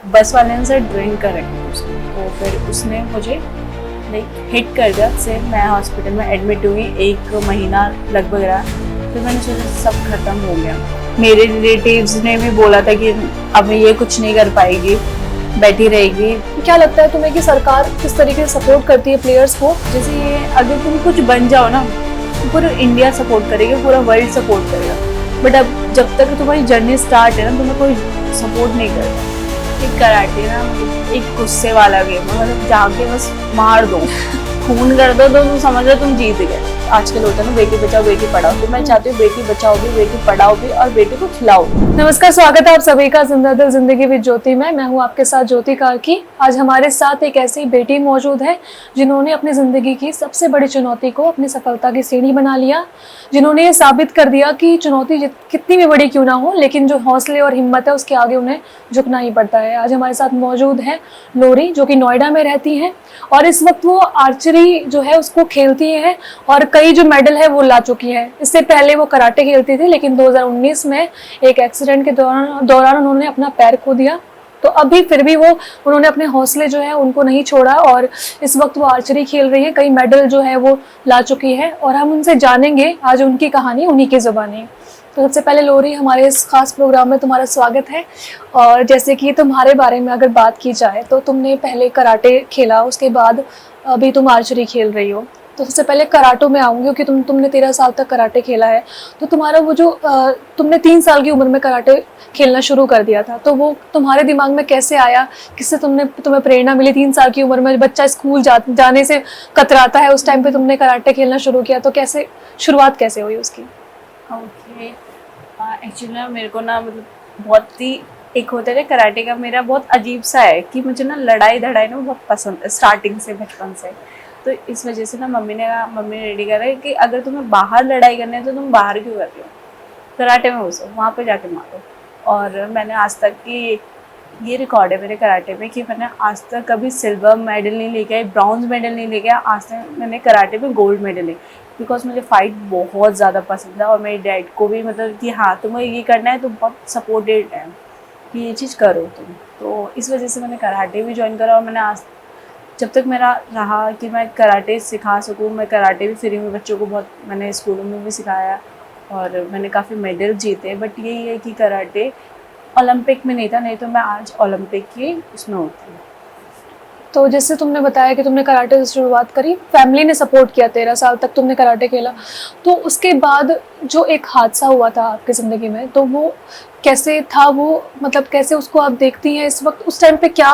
बस वाले ने सर ड्रिंक कर रखी थी उसने, तो फिर उसने मुझे हिट कर दिया। से मैं हॉस्पिटल में एडमिट हुई, 1 महीना लगभग रहा। फिर मैंने सोचा सब खत्म हो गया। मेरे रिलेटिव्स ने भी बोला था कि अब ये कुछ नहीं कर पाएगी, बैठी रहेगी। क्या लगता है तुम्हें कि सरकार किस तरीके से सपोर्ट करती है प्लेयर्स को? जैसे ये अगर तुम कुछ बन जाओ ना, तो पूरा इंडिया सपोर्ट करेगा, पूरा वर्ल्ड सपोर्ट करेगा। बट अब जब तक तुम्हारी जर्नी स्टार्ट है ना, तुम्हें कोई सपोर्ट नहीं करता। एक कराटे ना एक गुस्से वाला गेम है, मतलब जाके बस मार दो, खून कर दो तो तुम समझ लो तुम जीत गए। आजकल होता है ना बेटी बचाओ बेटी पढ़ाओ, तो मैं चाहती हूँ बेटी बचाओ भी, बेटी पढ़ाओ भी और बेटी को खिलाओ। नमस्कार, स्वागत है आप सभी का जिंदा दिल जिंदगी विद ज्योति में। मैं हूँ आपके साथ ज्योति कार्की। आज हमारे साथ एक ऐसी बेटी मौजूद है जिन्होंने अपनी जिंदगी की सबसे बड़ी चुनौती को अपनी सफलता की सीढ़ी बना लिया, जिन्होंने ये साबित कर दिया कि चुनौती कितनी भी बड़ी क्यों ना हो, लेकिन जो हौसले और हिम्मत है उसके आगे उन्हें झुकना ही पड़ता है। आज हमारे साथ मौजूद है लोरी, जो कि नोएडा में रहती हैं और इस वक्त वो आर्चरी जो है उसको खेलती है और कई जो मेडल है वो ला चुकी है। इससे पहले वो कराटे खेलती थी, लेकिन 2019 में एक एक्सीडेंट के दौरान उन्होंने अपना पैर खो दिया। तो अभी फिर भी उन्होंने अपने हौसले जो है उनको नहीं छोड़ा और इस वक्त वो आर्चरी खेल रही है, कई मेडल जो है वो ला चुकी है और हम उनसे जानेंगे आज उनकी कहानी उन्हीं की ज़ुबानी। तो सबसे पहले लोरी, हमारे इस खास प्रोग्राम में तुम्हारा स्वागत है। और जैसे कि तुम्हारे बारे में अगर बात की जाए तो तुमने पहले कराटे खेला, उसके बाद अभी तुम आर्चरी खेल रही हो। तो सबसे पहले कराटों में आऊँगी क्योंकि तुमने 13 साल तक कराटे खेला है। तो तुम्हारा वो जो तुमने 3 साल की उम्र में कराटे खेलना शुरू कर दिया था, तो वो तुम्हारे दिमाग में कैसे आया? किससे तुम्हें प्रेरणा मिली? 3 साल की उम्र में बच्चा स्कूल जाने से कतराता है, उस टाइम पे तुमने कराटे खेलना शुरू किया, तो कैसे शुरुआत कैसे हुई उसकी? ओके, एक्चुअली ना मेरे को ना मतलब बहुत ही एक होता है कराटे का, मेरा बहुत अजीब सा है कि मुझे ना लड़ाई धड़ाई ना बहुत पसंद है स्टार्टिंग से, बचपन से। तो इस वजह से ना मम्मी ने रेडी करा है कि अगर तुम्हें बाहर लड़ाई करनी है तो तुम बाहर क्यों कर रहे हो, कराटे में घुसो, वहाँ पे जाके मारो। और मैंने आज तक की ये रिकॉर्ड है मेरे कराटे में कि मैंने आज तक कभी सिल्वर मेडल नहीं लेके आई, ब्रॉन्ज मेडल नहीं लेके आई, आज तक मैंने कराटे में गोल्ड मेडल ले, बिकॉज मुझे फ़ाइट बहुत ज़्यादा पसंद है। और मेरे डैड को भी मतलब कि हाँ तुम्हें ये करना है तो बहुत सपोर्टेड है कि ये चीज़ करो तुम। तो इस वजह से मैंने कराटे भी ज्वाइन करा और मैंने आज जब तक मेरा रहा कि मैं कराटे सिखा सकूँ, मैं कराटे भी फ्री में बच्चों को बहुत मैंने स्कूलों में भी सिखाया और मैंने काफ़ी मेडल जीते। बट यही है कि कराटे ओलंपिक में नहीं था, नहीं तो मैं आज ओलंपिक की उसमें होती। तो जैसे तुमने बताया कि तुमने कराटे से शुरुआत करी, फैमिली ने सपोर्ट किया, 13 साल तक तुमने कराटे खेला। तो उसके बाद जो एक हादसा हुआ था आपकी ज़िंदगी में, तो वो कैसे था? वो मतलब कैसे उसको आप देखती हैं इस वक्त? उस टाइम पे क्या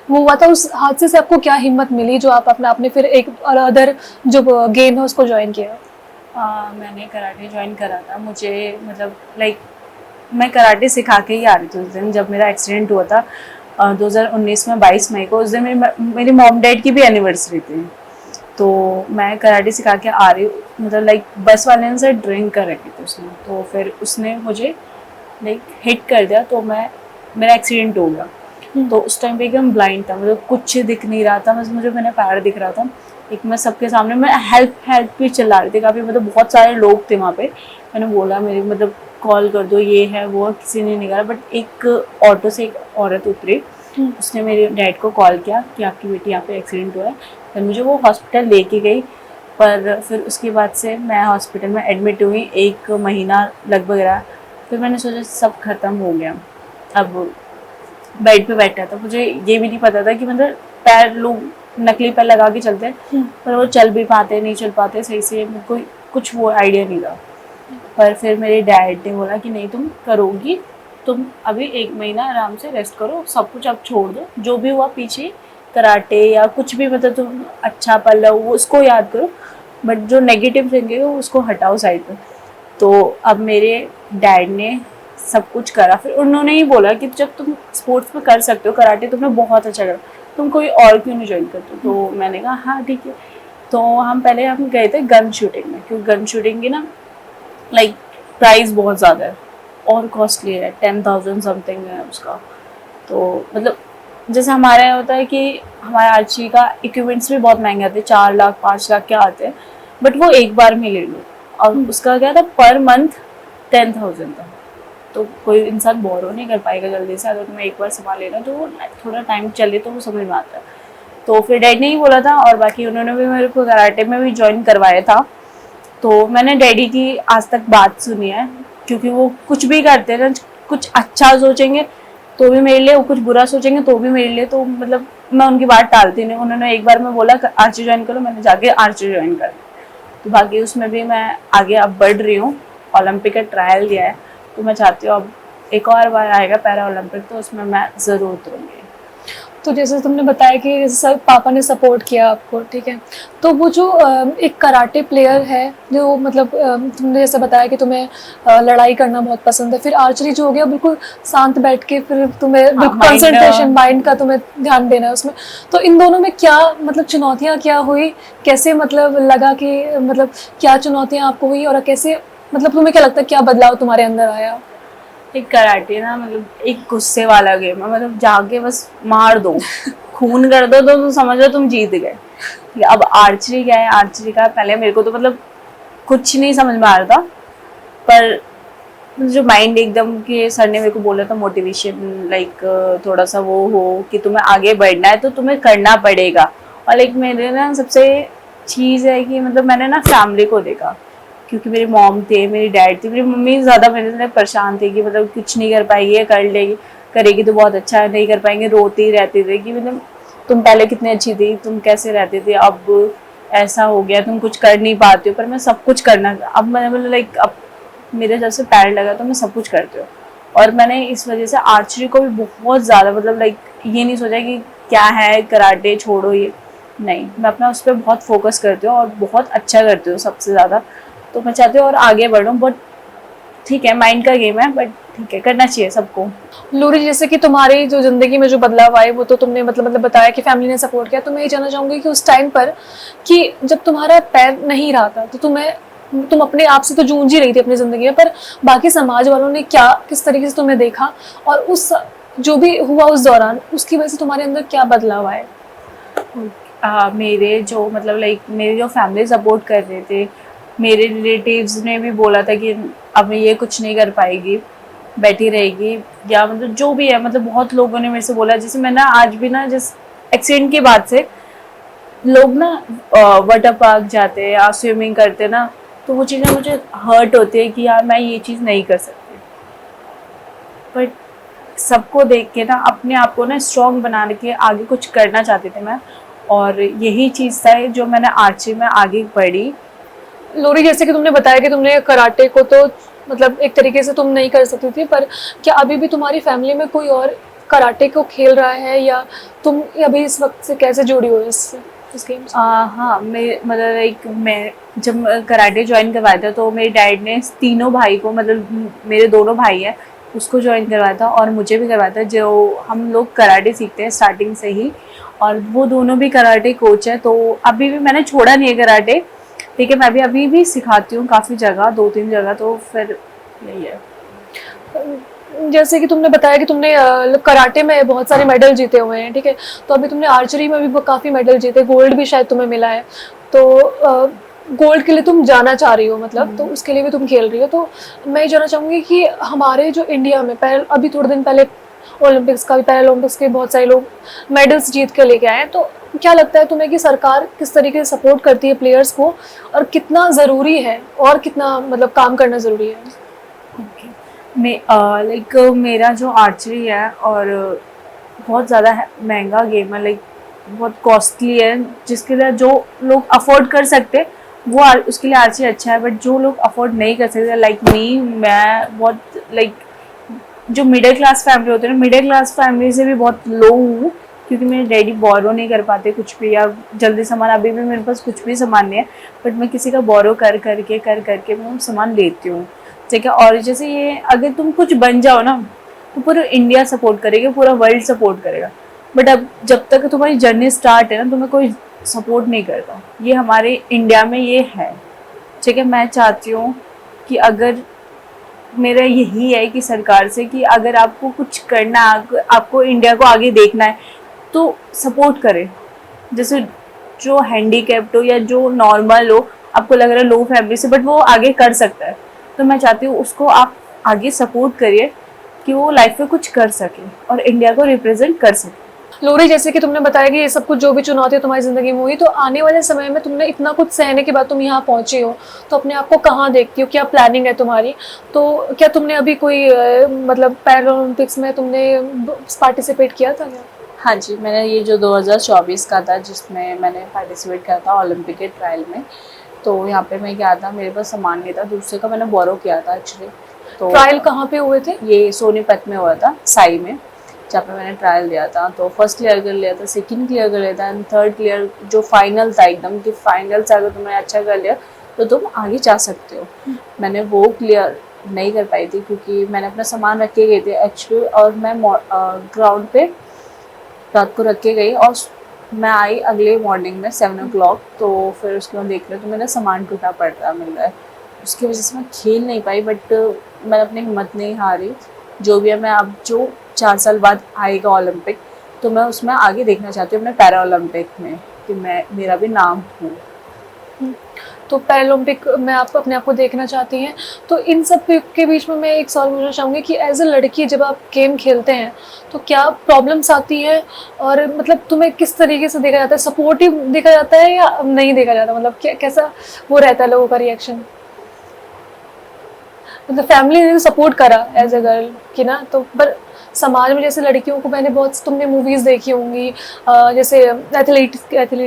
वो हुआ था? उस हादसे से आपको क्या हिम्मत मिली जो आपने फिर एक अदर जो गेम है उसको ज्वाइन किया? मैंने कराटे ज्वाइन करा था, मुझे मतलब मैं कराटे सिखा के ही आ रही थी उस दिन जब मेरा एक्सीडेंट हुआ था 2019 में 22 मई को। उस दिन मेरी मॉम डैड की भी एनिवर्सरी थी, तो मैं कराटे सिखा के आ रही हूँ, मतलब बस वाले ने सर ड्रिंक कर रखी थी उसने, तो फिर उसने मुझे हिट कर दिया, तो मेरा एक्सीडेंट हो गया। तो उस टाइम पे एकदम ब्लाइंड था, मतलब कुछ दिख नहीं रहा था, बस मुझे मैंने पैर दिख रहा था। एक मैं सबके सामने मैं हेल्प भी चिल्ला रही थी काफ़ी, मतलब बहुत सारे लोग थे वहाँ पे। मैंने बोला मेरी मतलब कॉल कर दो, ये है वो, किसी ने नहीं करा। बट एक ऑटो से एक औरत उतरी, उसने मेरे डैड को कॉल किया कि आपकी बेटी यहाँ पे एक्सीडेंट हुआ है। फिर मुझे वो हॉस्पिटल लेके गई, पर फिर उसके बाद से मैं हॉस्पिटल में एडमिट हुई, 1 महीना लगभग रहा। फिर मैंने सोचा सब खत्म हो गया, अब बेड पे बैठा था। मुझे ये भी नहीं पता था कि मतलब पैर लोग नकली पैर लगा के चलते हैं, पर वो चल भी पाते नहीं चल पाते सही से, मेरे को कुछ वो आइडिया नहीं था। पर फिर मेरे डैड ने बोला कि नहीं तुम करोगी, तुम अभी 1 महीना आराम से रेस्ट करो, सब कुछ अब छोड़ दो, जो भी हुआ पीछे कराटे या कुछ भी मतलब तुम अच्छा पल वो उसको याद करो, बट जो नेगेटिव थिंकिंग है उसको हटाओ साइड पर। तो अब मेरे डैड ने सब कुछ करा। फिर उन्होंने ही बोला कि जब तुम स्पोर्ट्स में कर सकते हो, कराटे तुमने बहुत अच्छा करा, तुम कोई और क्यों नहीं ज्वाइन करते? तो मैंने कहा हाँ ठीक है। तो हम गए थे गन शूटिंग में, क्योंकि गन शूटिंग की ना प्राइस बहुत ज़्यादा है और कॉस्टली है, 10,000 समथिंग है उसका। तो मतलब जैसे हमारे यहाँ होता है कि हमारे आर्चरी का इक्विपमेंट्स भी बहुत महंगे आते हैं, 4 लाख 5 लाख के आते हैं, बट वो एक बार में ले लो। और उसका क्या था, पर मंथ 10,000 था। तो कोई इंसान बोर हो नहीं कर पाएगा जल्दी से, अगर तुम्हें एक बार संभाल लेना तो वो थोड़ा टाइम चले तो वो समझ में आता है। तो फिर डैडी ने ही बोला था, और बाकी उन्होंने भी मेरे को कराटे में भी ज्वाइन करवाया था। तो मैंने डैडी की आज तक बात सुनी है, क्योंकि वो कुछ भी करते हैं ना, कुछ अच्छा सोचेंगे तो भी मेरे लिए, वो कुछ बुरा सोचेंगे तो भी मेरे लिए, तो मतलब मैं उनकी बात टालती नहीं। उन्होंने एक बार मैं बोला आर्चरी ज्वाइन करो, मैंने जाके आर्चरी ज्वाइन कर। तो बाकी उसमें भी मैं आगे अब बढ़ रही हूँ, ओलंपिक का ट्रायल दिया है, तो मैं चाहती हूँ अब एक और बार आएगा पैरा ओलंपिक, तो उसमें मैं ज़रूर उतरूँगी। तो जैसे तुमने बताया कि सर पापा ने सपोर्ट किया आपको, ठीक है, तो वो जो एक कराटे प्लेयर है जो मतलब तुमने जैसे बताया कि तुम्हें लड़ाई करना बहुत पसंद है, फिर आर्चरी जो हो गया बिल्कुल शांत बैठ के, फिर तुम्हें कंसंट्रेशन माइंड का तुम्हें ध्यान देना है उसमें, तो इन दोनों में क्या मतलब चुनौतियाँ क्या हुई, कैसे मतलब लगा कि मतलब क्या चुनौतियाँ आपको हुई, और कैसे मतलब तुम्हें क्या लगता है क्या बदलाव तुम्हारे अंदर आया? एक कराटे ना मतलब एक गुस्से वाला गेम है, मतलब जाके बस मार दो, खून कर दो तो समझ लो तुम जीत गए। अब आर्चरी क्या है, आर्चरी का पहले मेरे को तो मतलब कुछ नहीं समझ में आ रहा था, पर जो माइंड एकदम के सर ने मेरे को बोला था मोटिवेशन, लाइक थोड़ा सा वो हो कि तुम्हें आगे बढ़ना है तो तुम्हें करना पड़ेगा। और लाइक मेरे ना सबसे चीज़ है कि मतलब मैंने ना फैमिली को देखा, क्योंकि मेरी मॉम थे, मेरी डैड थी, मेरी मम्मी ज़्यादा मेरे से परेशान थी कि मतलब कुछ नहीं कर पाएगी, कर लेगी, करेगी तो बहुत अच्छा है, नहीं कर पाएंगे, रोती रहती थी कि मतलब तुम पहले कितनी अच्छी थी, तुम कैसे रहती थी, अब ऐसा हो गया, तुम कुछ कर नहीं पाती हो। पर मैं सब कुछ करना, अब मैंने बोला लाइक अब मेरे जब से पैर लगा तो मैं सब कुछ करती हूँ। और मैंने इस वजह से आर्चरी को भी बहुत ज़्यादा मतलब लाइक ये नहीं सोचा कि क्या है कराटे छोड़ो, ये नहीं, मैं अपना उस पर बहुत फोकस करती हूँ और बहुत अच्छा करती हूँ सबसे ज़्यादा। तो मैं चाहती हूँ और आगे बढ़ूँ, बट ठीक है माइंड का गेम है, बट ठीक है करना चाहिए सबको। लूरी, जैसे कि तुम्हारी जो जिंदगी में जो बदलाव आए वो तो तुमने मतलब बताया कि फैमिली ने सपोर्ट किया, तो मैं ये जानना चाहूंगी कि उस टाइम पर कि जब तुम्हारा पैर नहीं रहा था तो तुम अपने आप से तो जूझ ही रही थी अपनी जिंदगी में, पर बाकी समाज वालों ने क्या किस तरीके से तुम्हें देखा, और उस जो भी हुआ उस दौरान उसकी वजह से तुम्हारे अंदर क्या बदलाव आए? मेरे जो मतलब लाइक मेरी जो फैमिली सपोर्ट कर रहे थे, मेरे रिलेटिव्स ने भी बोला था कि अब ये कुछ नहीं कर पाएगी, बैठी रहेगी, या मतलब जो भी है, मतलब बहुत लोगों ने मेरे से बोला। जैसे मैं ना आज भी ना जिस एक्सीडेंट के बाद से लोग ना वाटर पार्क जाते हैं या स्विमिंग करते ना, तो वो चीज़ें मुझे हर्ट होती है कि यार मैं ये चीज़ नहीं कर सकती। बट सबको देख के ना अपने आप को ना स्ट्रॉन्ग बना के आगे कुछ करना चाहती थी मैं, और यही चीज़ था जो मैंने आर्चरी में आगे बढ़ी। लोरी, जैसे कि तुमने बताया कि तुमने कराटे को तो मतलब एक तरीके से तुम नहीं कर सकती थी, पर क्या अभी भी तुम्हारी फैमिली में कोई और कराटे को खेल रहा है, या तुम अभी इस वक्त से कैसे जुड़ी हो इस गेम से? हाँ, मैं मतलब लाइक मैं जब कराटे ज्वाइन करवाया था तो मेरे डैड ने तीनों भाई को, मतलब मेरे दोनों भाई हैं उसको ज्वाइन करवाया था और मुझे भी करवाया था। जो हम लोग कराटे सीखते हैं स्टार्टिंग से ही, और वो दोनों भी कराटे कोच है। तो अभी भी मैंने छोड़ा नहीं है कराटे, ठीक है, मैं भी अभी भी सिखाती हूँ काफ़ी जगह, 2-3 जगह, तो फिर यही है। जैसे कि तुमने बताया कि तुमने कराटे में बहुत सारे मेडल जीते हुए हैं, ठीक है, तो अभी तुमने आर्चरी में भी काफ़ी मेडल जीते, गोल्ड भी शायद तुम्हें मिला है, तो गोल्ड के लिए तुम जाना चाह रही हो, मतलब तो उसके लिए भी तुम खेल रही हो। तो मैं ये जानना चाहूँगी कि हमारे जो इंडिया में अभी थोड़े दिन पहले ओलंपिक्स का भी, पैरा ओलंपिक्स के बहुत सारे लोग मेडल्स जीत के लेके आए हैं, तो क्या लगता है तुम्हें कि सरकार किस तरीके से सपोर्ट करती है प्लेयर्स को, और कितना ज़रूरी है और कितना मतलब काम करना ज़रूरी है? ओके, मैं लाइक मेरा जो आर्चरी है और बहुत ज़्यादा महंगा गेम है, लाइक बहुत कॉस्टली है, जिसके लिए जो लोग अफोर्ड कर सकते वो उसके लिए आर्चरी अच्छा है। बट जो लोग अफोर्ड नहीं कर सकते लाइक मी, मैं बहुत लाइक जो मिडिल क्लास फैमिली होते हैं ना, मिडिल क्लास फैमिली से भी बहुत लो हूँ, क्योंकि मेरे डैडी बोरो नहीं कर पाते कुछ भी, या जल्दी सामान, अभी भी मेरे पास कुछ भी सामान नहीं है, बट मैं किसी का बोरो कर करके मैं सामान लेती हूँ, ठीक है। और जैसे ये अगर तुम कुछ बन जाओ ना तो पूरा इंडिया सपोर्ट करेगा, पूरा वर्ल्ड सपोर्ट करेगा, बट अब जब तक तुम्हारी जर्नी स्टार्ट है ना तुम्हें कोई सपोर्ट नहीं करता। ये हमारे इंडिया में ये है, ठीक है। मैं चाहती हूँ कि अगर मेरा यही है कि सरकार से कि अगर आपको कुछ करना है, आपको इंडिया को आगे देखना है तो सपोर्ट करें। जैसे जो हैंडीकैप्ड हो या जो नॉर्मल हो, आपको लग रहा है लो फैमिली से, बट वो आगे कर सकता है, तो मैं चाहती हूँ उसको आप आगे सपोर्ट करिए कि वो लाइफ में कुछ कर सके और इंडिया को रिप्रेजेंट कर सके। लोरी, जैसे कि तुमने बताया कि ये सब कुछ जो भी चुनौती तुम्हारी ज़िंदगी में हुई, तो आने वाले समय में तुमने इतना कुछ सहने के बाद तुम यहाँ पहुँची हो, तो अपने आप को कहाँ देखती हो, क्या प्लानिंग है तुम्हारी? तो क्या तुमने अभी कोई मतलब पैरा ओलंपिक्स में तुमने पार्टिसिपेट किया था क्या? हाँ जी, मैंने ये जो 2024 का था जिसमें मैंने पार्टिसिपेट किया था ओलंपिक के ट्रायल में, तो यहाँ पे मैं क्या था, मेरे पास सामान नहीं था, दूसरे का मैंने बोरो किया था एक्चुअली। तो ट्रायल कहाँ पे हुए थे? ये सोनीपत में हुआ था, साई में, जहाँ पे मैंने ट्रायल दिया था। तो फर्स्ट क्लियर कर लिया था, सेकंड क्लियर कर लिया था एंड थर्ड क्लियर जो फाइनल था एकदम कि फाइनल से अगर तुमने अच्छा कर लिया तो तुम आगे जा सकते हो। मैंने वो क्लियर नहीं कर पाई थी क्योंकि मैंने अपना सामान रख के गई थी एक्चुअली, और मैं ग्राउंड पे रात को रख के गई और मैं आई अगले मॉर्निंग में 7 o'clock। तो फिर उसके बाद देख रहे तो मेरा सामान टूटा पड़ रहा मिल रहा है, उसकी वजह से मैं खेल नहीं पाई। बट मैंने अपनी हिम्मत नहीं हारी, जो भी है मैं अब जो 4 साल बाद आएगा ओलंपिक तो मैं उसमें आगे देखना चाहती हूँ अपने पैरा ओलंपिक में कि मैं मेरा भी नाम हो। तो पैरालंपिक में आप अपने आप को देखना चाहती हैं, तो इन सब के बीच में मैं एक सवाल पूछना चाहूँगी कि एज अ लड़की जब आप गेम खेलते हैं तो क्या प्रॉब्लम्स आती है, और मतलब तुम्हें किस तरीके से देखा जाता है? सपोर्टिव देखा जाता है या नहीं देखा जाता? मतलब कैसा वो रहता है लोगों का रिएक्शन? मतलब फैमिली ने सपोर्ट करा एज अ गर्ल की ना, तो पर समाज में जैसे लड़कियों को, मैंने बहुत, तुमने मूवीज देखी होंगी जैसे एथलीट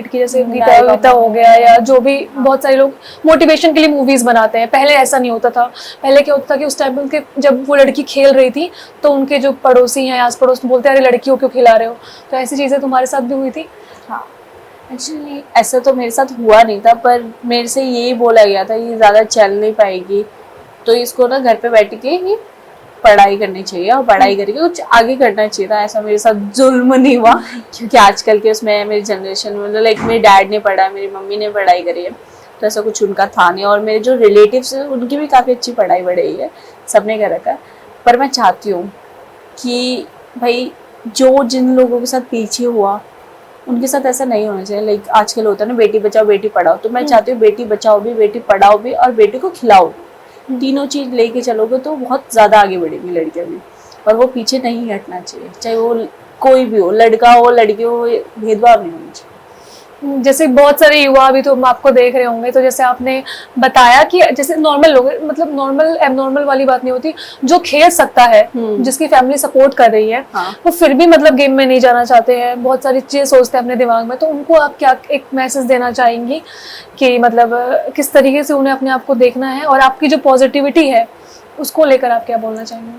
की, जैसे गीता हो गया, या जो भी बहुत सारे लोग मोटिवेशन के लिए मूवीज बनाते हैं। पहले ऐसा नहीं होता था। पहले क्या होता था कि उस टाइम पे जब वो लड़की खेल रही थी तो उनके जो पड़ोसी हैं, आस पड़ोस बोलते हैं अरे लड़कियों क्यों खिला रहे हो। तो ऐसी चीज़ें तुम्हारे साथ भी हुई थी? हाँ, एक्चुअली ऐसा तो मेरे साथ हुआ नहीं था, पर मेरे से यही बोला गया था ये ज़्यादा चल नहीं पाएगी तो इसको ना घर पे बैठ के ही पढ़ाई करनी चाहिए और पढ़ाई करके कुछ आगे करना चाहिए था। ऐसा मेरे साथ जुल्म नहीं हुआ क्योंकि आजकल के उसमें मेरी जनरेशन में मतलब लाइक मेरे डैड ने पढ़ा है, मेरी मम्मी ने पढ़ाई करी है, तो ऐसा कुछ उनका था नहीं। और मेरे जो रिलेटिव्स हैं उनकी भी काफ़ी अच्छी पढ़ाई बढ़ी है, सबने कर रखा है। पर मैं चाहती हूँ कि भाई जो जिन लोगों के साथ पीछे हुआ उनके साथ ऐसा नहीं होना चाहिए। लाइक आजकल होता है ना बेटी बचाओ बेटी पढ़ाओ, तो मैं चाहती हूँ बेटी बचाओ भी, बेटी पढ़ाओ भी और बेटी को खिलाओ। तीनों चीज लेके चलोगे तो बहुत ज्यादा आगे बढ़ेगी लड़कियां भी, और वो पीछे नहीं हटना चाहिए, चाहे वो कोई भी हो, लड़का हो लड़की हो, भेदभाव नहीं होना चाहिए। जैसे बहुत सारे युवा भी तो आपको देख रहे होंगे, तो जैसे आपने बताया कि जैसे नॉर्मल लोग, मतलब नॉर्मल एबनॉर्मल वाली बात नहीं होती, जो खेल सकता है, जिसकी फैमिली सपोर्ट कर रही है, हाँ। वो फिर भी मतलब गेम में नहीं जाना चाहते हैं, बहुत सारी चीजें सोचते हैं अपने दिमाग में, तो उनको आप क्या एक मैसेज देना चाहेंगी कि मतलब किस तरीके से उन्हें अपने आप को देखना है, और आपकी जो पॉजिटिविटी है उसको लेकर आप क्या बोलना चाहेंगे?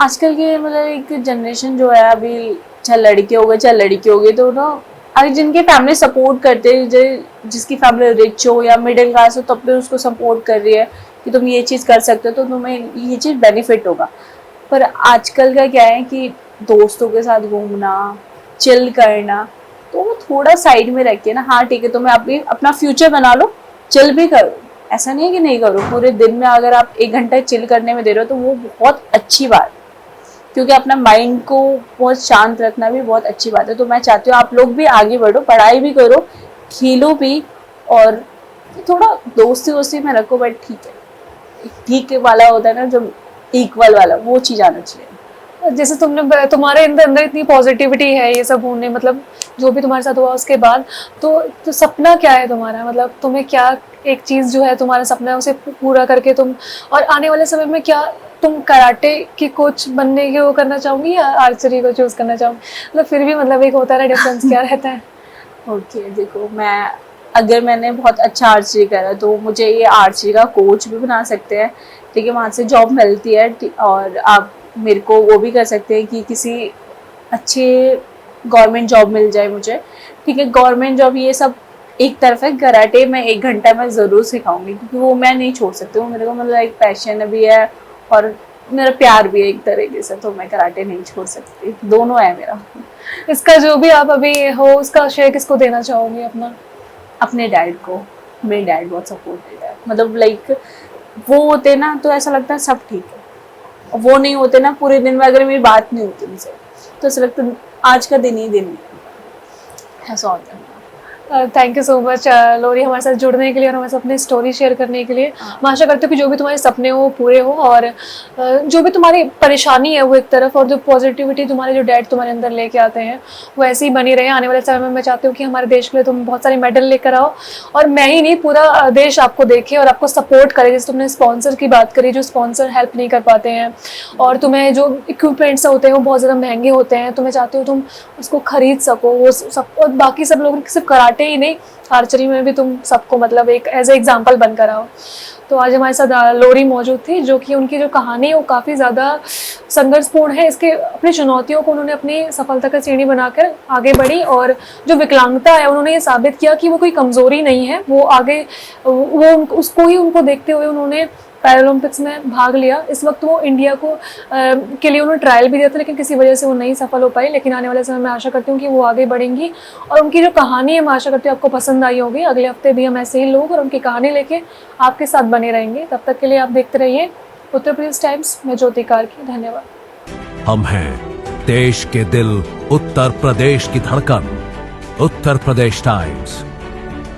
आजकल की मतलब एक जनरेशन जो है अभी, चाहे लड़के हो गए चाहे लड़की हो गई, तो ना अगर जिनकी फैमिली सपोर्ट करते हैं, जिसकी फैमिली रिच हो या मिडिल क्लास हो, तब भी उसको सपोर्ट कर रही है कि तुम ये चीज़ कर सकते हो तो तुम्हें ये चीज़ बेनिफिट होगा। पर आजकल का क्या है कि दोस्तों के साथ घूमना, चिल करना, तो वो थोड़ा साइड में रख के ना, हाँ ठीक है तुम्हें अभी अपना फ्यूचर बना लो, चिल भी करो, ऐसा नहीं है कि नहीं करो। पूरे दिन में अगर आप 1 घंटा चिल करने में दे रहे हो तो वो बहुत अच्छी बात, क्योंकि अपना माइंड को बहुत शांत रखना भी बहुत अच्छी बात है। तो मैं चाहती हूँ आप लोग भी आगे बढ़ो, पढ़ाई भी करो, खेलो भी, और थोड़ा दोस्ती वोस्ती में रखो, बट ठीक वाला होता है ना जो इक्वल वाला, वो चीज़ आना चाहिए। जैसे तुम्हारे अंदर इतनी पॉजिटिविटी है, ये सब होने, मतलब जो भी तुम्हारे साथ हुआ उसके बाद, तो सपना क्या है तुम्हारा? मतलब तुम्हें क्या एक चीज़ जो है तुम्हारा सपना है उसे पूरा करके तुम, और आने वाले समय में क्या तुम कराटे की कोच बनने की वो करना चाहोगी या आर्चरी को चूज करना चाहोगी? मतलब फिर भी मतलब एक होता है डिफरेंस, क्या रहता है? ओके, देखो अगर मैंने बहुत अच्छा आर्चरी करा तो मुझे ये आर्चरी का कोच भी बना सकते हैं, ठीक है, वहाँ से जॉब मिलती है, और आप मेरे को वो भी कर सकते हैं कि किसी अच्छे गवर्नमेंट जॉब मिल जाए मुझे, ठीक है। गवर्नमेंट जॉब ये सब एक तरफ है, कराटे में 1 घंटा मैं ज़रूर सिखाऊंगी क्योंकि वो मैं नहीं छोड़ सकती हूँ, मेरे को मतलब एक पैशन भी है और मेरा प्यार भी है एक तरीके से, तो मैं कराटे नहीं छोड़ सकती, दोनों है मेरा। इसका जो भी आप अभी हो उसका श्रेय किसको देना चाहोगे? अपने डैड को। मेरे डैड बहुत सपोर्टिव है, मतलब लाइक वो होते ना तो ऐसा लगता है सब ठीक है, वो नहीं होते ना, पूरे दिन में अगर मेरी बात नहीं होती उनसे तो ऐसा लगता है आज का दिन ही दिन ऐसा होता है। थैंक यू सो मच लोरी, हमारे साथ जुड़ने के लिए और हमारे साथ अपनी स्टोरी शेयर करने के लिए। मैं आशा करती हूँ कि जो भी तुम्हारे सपने हो पूरे हो, और जो भी तुम्हारी परेशानी है वो एक तरफ, और जो पॉजिटिविटी तुम्हारे जो डैड तुम्हारे अंदर लेके आते हैं वो ऐसी ही बनी रहे। आने वाले समय में मैं चाहती हूँ कि हमारे देश के लिए तुम बहुत सारे मेडल लेकर आओ, और मैं ही नहीं, पूरा देश आपको देखे और आपको सपोर्ट करे। जैसे तुमने स्पॉन्सर की बात करी, जो स्पॉन्सर हेल्प नहीं कर पाते हैं, और तुम्हें जो इक्विपमेंट्स होते हैं वो बहुत ज़्यादा महंगे होते हैं, तो मैं चाहती हूँ तुम उसको खरीद सको वो सब, और बाकी सब लोग सिर्फ कराटे ही नहीं, आर्चरी में भी तुम सबको मतलब एक एज ए एग्जाम्पल बनकर आओ। तो आज हमारे साथ लोरी मौजूद थी, जो कि उनकी जो कहानी है वो काफ़ी ज़्यादा संघर्षपूर्ण है। इसके अपनी चुनौतियों को उन्होंने अपनी सफलता का सीढ़ी बनाकर आगे बढ़ी, और जो विकलांगता है उन्होंने ये साबित किया कि वो कोई कमज़ोरी नहीं है। वो आगे उसको ही उनको देखते हुए उन्होंने पैरालंपिक्स में भाग लिया। इस वक्त वो इंडिया को के लिए उन्होंने ट्रायल भी दिया था, लेकिन किसी वजह से वो नहीं सफल हो पाई। लेकिन आने वाले समय में आशा करती हूँ कि वो आगे बढ़ेंगी, और उनकी जो कहानी है मैं आशा करती हूँ आपको पसंद आई होगी। अगले हफ्ते भी हम ऐसे ही लोग और उनकी कहानी लेके आपके साथ बने रहेंगे। तब तक के लिए आप देखते रहिए उत्तर प्रदेश टाइम्स में ज्योति कार्की। धन्यवाद। हम हैं देश के दिल, उत्तर प्रदेश की धड़कन, उत्तर प्रदेश टाइम्स।